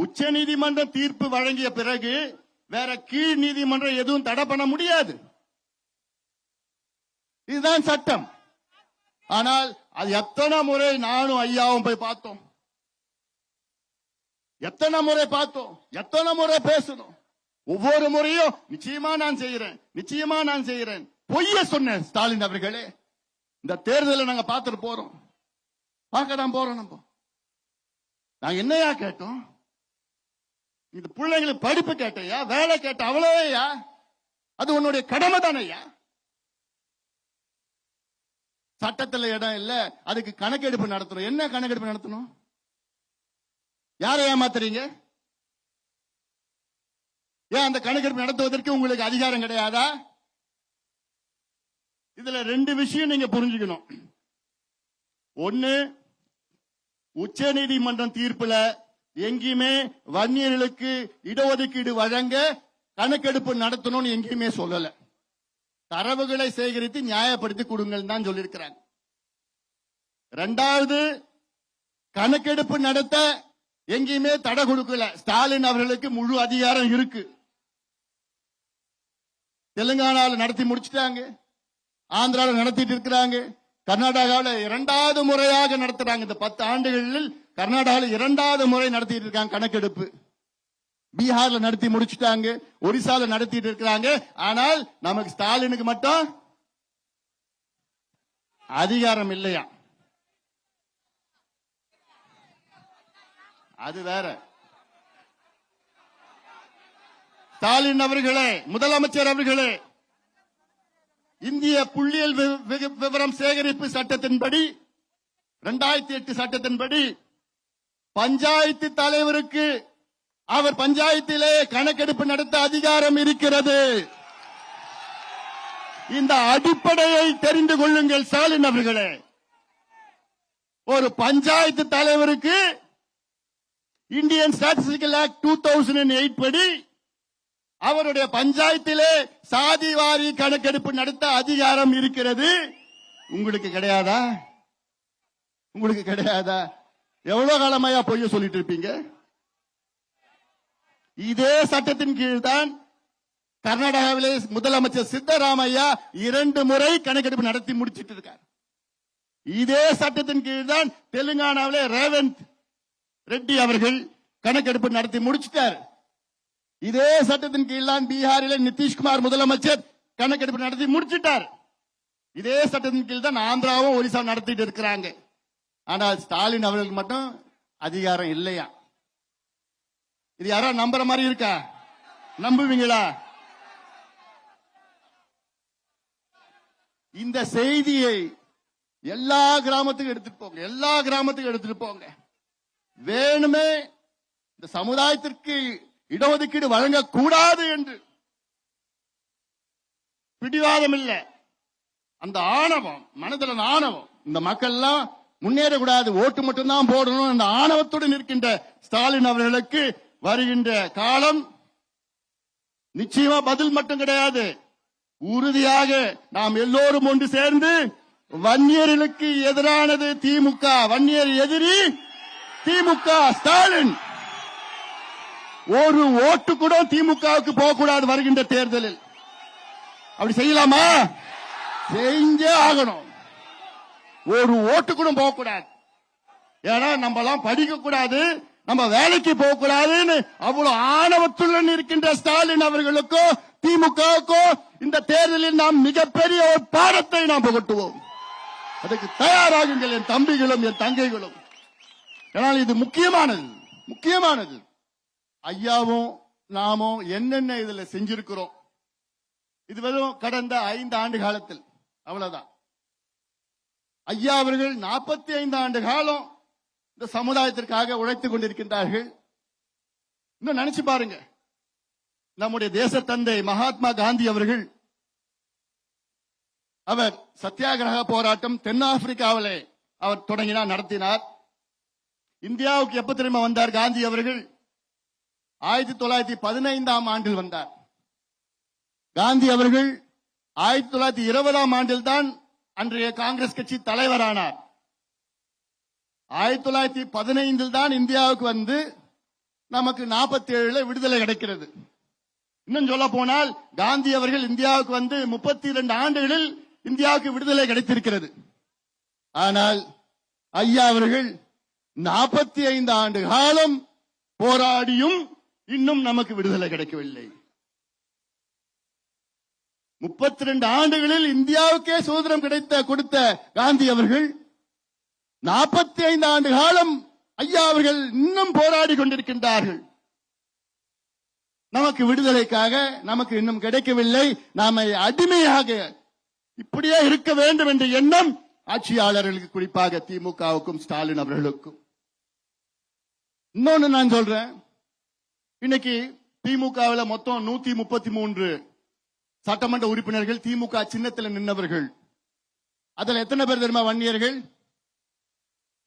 உச்ச நீதிமன்ற தீர்ப்பு வழங்கிய பிறகு வேற கீழ் நீதிமன்றம் எதுவும் தடை பண்ண முடியாது. இதுதான் சட்டம். ஆனால் அது எத்தனை முறை நானும் ஐயாவும் போய் பார்த்தோம், எத்தனை முறை பார்த்தோம், எத்தனை முறை பேசணும். ஒவ்வொரு முறையும் நிச்சயமா நான் செய்கிறேன், நிச்சயமா நான் செய்கிறேன். பொய்ய சொன்னேன் ஸ்டாலின் அவர்களே. இந்த தேர்தலை நாங்க பார்த்துட்டு போறோம், பார்க்க தான் போறோம். நம்ம நாங்க என்னையா கேட்டோம்? இந்த பிள்ளைங்களுக்கு படிப்பு கேட்டையா, வேலை கேட்ட, அவ்வளோயா? அது உன்னுடைய கடமை தானையா? சட்டத்தில் இடம் இல்ல, அதுக்கு கணக்கெடுப்பு நடத்தணும். என்ன கணக்கெடுப்பு நடத்தணும்? யாரை ஏமாத்துறீங்க? ஏன் அந்த கணக்கெடுப்பு நடத்துவதற்கு உங்களுக்கு அதிகாரம் கிடையாதா? இதுல ரெண்டு விஷயம் நீங்க புரிஞ்சுக்கணும். ஒன்னு, உச்ச நீதிமன்றம் தீர்ப்புல எங்கேயுமே வன்னியர்களுக்கு இடஒதுக்கீடு வழங்க கணக்கெடுப்பு நடத்தணும்னு எங்கேயுமே சொல்லல. தரவுகளை சேகரித்து நியாயப்படுத்தி கொடுங்கள் தான் சொல்லியிருக்கிறாங்க. இரண்டாவது, கணக்கெடுப்பு நடத்த எங்கேயுமே தடை கொடுக்கல. ஸ்டாலின் அவர்களுக்கு முழு அதிகாரம் இருக்கு. தெலுங்கானாவில் நடத்தி முடிச்சிட்டாங்க, ஆந்திராவில் நடத்திட்டு இருக்கிறாங்க, கர்நாடகாவில் இரண்டாவது முறையாக நடத்துறாங்க. இந்த 10 ஆண்டுகளில் கர்நாடகாவில் இரண்டாவது முறை நடத்திட்டு இருக்காங்க கணக்கெடுப்பு. பீகார்ல நடத்தி முடிச்சுட்டாங்க, ஒரிசால நடத்திட்டு இருக்கிறாங்க. ஆனால் நமக்கு ஸ்டாலினுக்கு மட்டும் அதிகாரம் இல்லையா? அது வேற. ஸ்டாலின் அவர்களே, முதலமைச்சர் அவர்களே, இந்திய புள்ளியியல் விவரம் சேகரிப்பு சட்டத்தின்படி 2008 சட்டத்தின்படி பஞ்சாயத்து தலைவருக்கு அவர் பஞ்சாயத்திலே கணக்கெடுப்பு நடத்த அதிகாரம் இருக்கிறது. இந்த அடிப்படையை தெரிந்து கொள்ளுங்கள் ஸ்டாலின் அவர்களே. ஒரு பஞ்சாயத்து தலைவருக்கு இந்தியன் ஸ்டாட்டிஸ்டிக்கல் ஆக்ட் 2008 படி அவருடைய பஞ்சாயத்திலே சாதிவாரி கணக்கெடுப்பு நடத்த அதிகாரம் இருக்கிறது. உங்களுக்கு கிடையாதா? உங்களுக்கு கிடையாதா? எவ்வளவு காலமாயா பொய்ய சொல்லிட்டு இருப்பீங்க? இதே சட்டத்தின் கீழ் தான் கர்நாடகாவிலே முதலமைச்சர் சித்தராமையா 2 முறை கணக்கெடுப்பு நடத்தி முடிச்சிட்டு இருக்கார். இதே சட்டத்தின் கீழ் தான் தெலுங்கானாவிலே ரேவந்த் ரெட்டி அவர்கள் கணக்கெடுப்பு நடத்தி முடிச்சிட்டார். இதே சட்டத்தின் கீழ் தான் பீகாரிலே நிதிஷ்குமார் முதலமைச்சர் கணக்கெடுப்பு நடத்தி முடிச்சிட்டார். இதே சட்டத்தின் கீழ் தான் ஆந்திராவும் ஒரிசா நடத்திட்டு இருக்கிறாங்க. ஆனால் ஸ்டாலின் அவர்களுக்கு மட்டும் அதிகாரம் இல்லையா? இது யாரா நம்புற மாதிரி இருக்கா? நம்புவீங்களா? இந்த செய்தியை எல்லா கிராமத்துக்கும் எடுத்துட்டு போங்க, எல்லா கிராமத்துக்கும் எடுத்துட்டு போங்க. வேணுமே இந்த சமுதாயத்திற்கு இடஒதுக்கீடு வழங்கக்கூடாது என்று பிடிவாதம் இல்ல, அந்த ஆணவம், மனதில் ஆணவம். இந்த மக்கள் எல்லாம் முன்னேறக்கூடாது, ஓட்டு மட்டும்தான் போடணும், அந்த ஆணவத்துடன் இருக்கின்ற ஸ்டாலின் அவர்களுக்கு வருகின்ற காலம் நிச்சயமா பதில் மட்டும் கிடையாது. உறுதியாக நாம் எல்லோரும் ஒன்று சேர்ந்து வன்னியர்களுக்கு எதிரானது திமுக, வன்னியர் எதிரி திமுக, ஸ்டாலின். ஒரு ஓட்டு கூட திமுகவுக்கு போகக்கூடாது வருகின்ற தேர்தலில். அப்படி செய்யலாமா? செஞ்சே ஆகணும். ஒரு ஓட்டு கூட போகக்கூடாது. ஏன்னா நம்ம எல்லாம் படிக்க கூடாது, நம்ம வேலைக்கு போக கூடாதுன்னு அவ்வளவு ஆணவத்துடன் இருக்கின்ற ஸ்டாலின் அவர்களுக்கோ திமுகவுக்கோ இந்த தேர்தலில் நாம் மிகப்பெரிய ஒரு பாடத்தை நாம் புகட்டுவோம். அதுக்கு தயாராகுங்கள் என் தம்பிகளும் என் தங்கைகளும். ஏனால் இது முக்கியமானது, முக்கியமானது. ஐயாவும் நாமும் என்னென்ன இதுல செஞ்சிருக்கிறோம், இது வெறும் கடந்த 5 ஆண்டு காலத்தில் அவ்வளவுதான். ஐயா அவர்கள் 45 ஆண்டு காலம் இந்த சமுதாயத்திற்காக உழைத்துக் கொண்டிருக்கின்றார்கள். இன்னும் நினைச்சு பாருங்க, நம்முடைய தேச தந்தை மகாத்மா காந்தி அவர்கள் அவர் சத்தியாகிரக போராட்டம் தென்னாப்பிரிக்காவிலே அவர் தொடங்கினார், நடத்தினார். இந்தியாவுக்கு எப்ப திரும்ப வந்தார் காந்தி அவர்கள்? 1915ஆம் ஆண்டில் வந்தார். காந்தி அவர்கள் 1920ஆம் ஆண்டில் தான் அன்றைய காங்கிரஸ் கட்சி தலைவரானார். 1915 தான் இந்தியாவுக்கு வந்து நமக்கு 47 விடுதலை கிடைக்கிறது. இன்னும் சொல்ல போனால் காந்தி அவர்கள் இந்தியாவுக்கு வந்து 32 ஆண்டுகளில் இந்தியாவுக்கு விடுதலை கிடைத்திருக்கிறது. ஆனால் ஐயா அவர்கள் 45 ஆண்டு காலம் போராடியும் இன்னும் நமக்கு விடுதலை கிடைக்கவில்லை. 32 ஆண்டுகளில் இந்தியாவுக்கே சுதந்திரம் கொடுத்த காந்தி அவர்கள் 45 ஆண்டு காலம் ஐயா அவர்கள் இன்னும் போராடி கொண்டிருக்கின்றார்கள். நமக்கு விடுதலைக்காக நமக்கு இன்னும் கிடைக்கவில்லை. நாம அடிமையாக இப்படியே இருக்க வேண்டும் என்ற எண்ணம் ஆட்சியாளர்களுக்கு, குறிப்பாக திமுகவுக்கும் ஸ்டாலின் அவர்களுக்கும். இன்னொன்னு நான் சொல்றேன், இன்னைக்கு திமுகவில் மொத்தம் 133 சட்டமன்ற உறுப்பினர்கள் திமுக சின்னத்தில் நின்றவர்கள். அதுல எத்தனை பேர் தெரியுமா வன்னியர்கள்?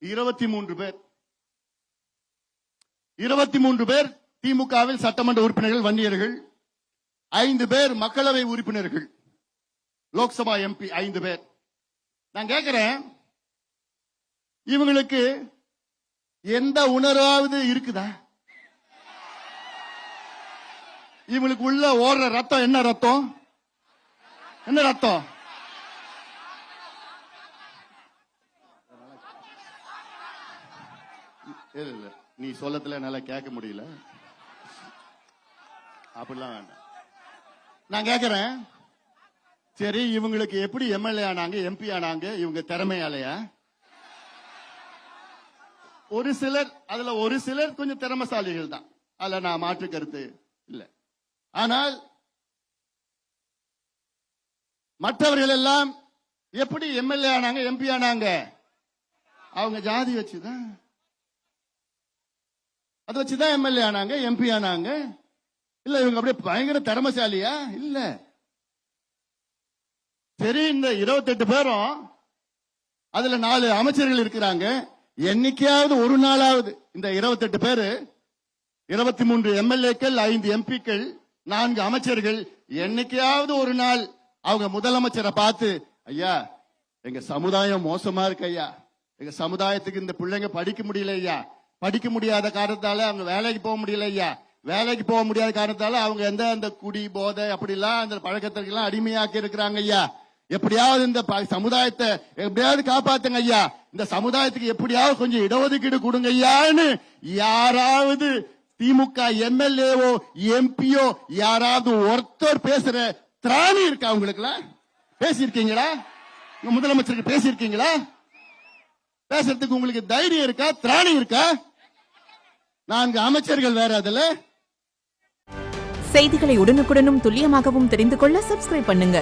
23 பேர். 23 பேர் திமுகவில் சட்டமன்ற உறுப்பினர்கள் வன்னியர்கள். 5 பேர் மக்களவை உறுப்பினர்கள், லோக்சபா எம்பி 5 பேர். நான் கேட்கிறேன், இவங்களுக்கு எந்த உணர்வாவது இருக்குதா? இவங்களுக்கு உள்ள ஓடுற ரத்தம் என்ன ரத்தம்? என்ன ரத்தம்? இல்ல நீ சொல்லத்துல என்னால கேட்க முடியல, அப்படிலாம் வேண்டாம். நான் கேட்கிறேன், சரி இவங்களுக்கு எப்படி எம்எல்ஏ ஆனாங்க, எம்பி ஆனாங்க? இவங்க திறமையாலையா? ஒரு சிலர், அதுல ஒரு சிலர் கொஞ்சம் திறமைசாலிகள் தான், அதுல நான் மாற்று கருத்து இல்ல. ஆனால் மற்றவர்கள் எல்லாம் எப்படி எம்எல்ஏ ஆனாங்க, எம்பி ஆனாங்க? அவங்க ஜாதி வச்சுதான், அதை வச்சுதான் எம்எல்ஏ ஆனாங்க, எம்பி ஆனாங்க. இல்ல இவங்க அப்படியே பயங்கர திறமைசாலியா? இல்ல. சரி, இந்த 28 பேரும் அதுல 4 அமைச்சர்கள் இருக்கிறாங்க. என்னைக்காவது ஒரு நாளாவது இந்த 28 பேரு, 23 எம்எல்ஏக்கள், 5 எம்பிக்கள், 4 அமைச்சர்கள், என்னைக்காவது ஒரு நாள் அவங்க முதலமைச்சரை பார்த்து, ஐயா எங்க சமுதாயம் மோசமா இருக்கு ஐயா, எங்க சமுதாயத்துக்கு இந்த பிள்ளைங்க படிக்க முடியல ஐயா, படிக்க முடியாத காரணத்தால அவங்க வேலைக்கு போக முடியல ஐயா, வேலைக்கு போக முடியாத காரணத்தால அவங்க அந்த குடி போதை அப்படிலாம் அந்த பழக்கத்திற்கு எல்லாம் அடிமையாக்கி இருக்கிறாங்க ஐயா, எப்படியாவது இந்த சமுதாயத்தை எப்படியாவது காப்பாத்துங்க ஐயா, இந்த சமுதாயத்துக்கு எப்படியாவது கொஞ்சம் இடஒதுக்கீடு கொடுங்க ஐயான்னு யாராவது திமுக எம்எல்ஏவோ எம்பியோ யாராவது ஒருத்தர் பேசுற திராணி இருக்கா உங்களுக்குலாம்? பேசியிருக்கீங்களா? உங்க முதலமைச்சருக்கு பேசியிருக்கீங்களா? பேசுறதுக்கு உங்களுக்கு தைரியம் இருக்கா? திராணி இருக்கா? 4 அமைச்சர்கள் வேற. அதுல செய்திகளை உடனுக்குடனும் துல்லியமாகவும் தெரிந்து கொள்ள சப்ஸ்கிரைப் பண்ணுங்க.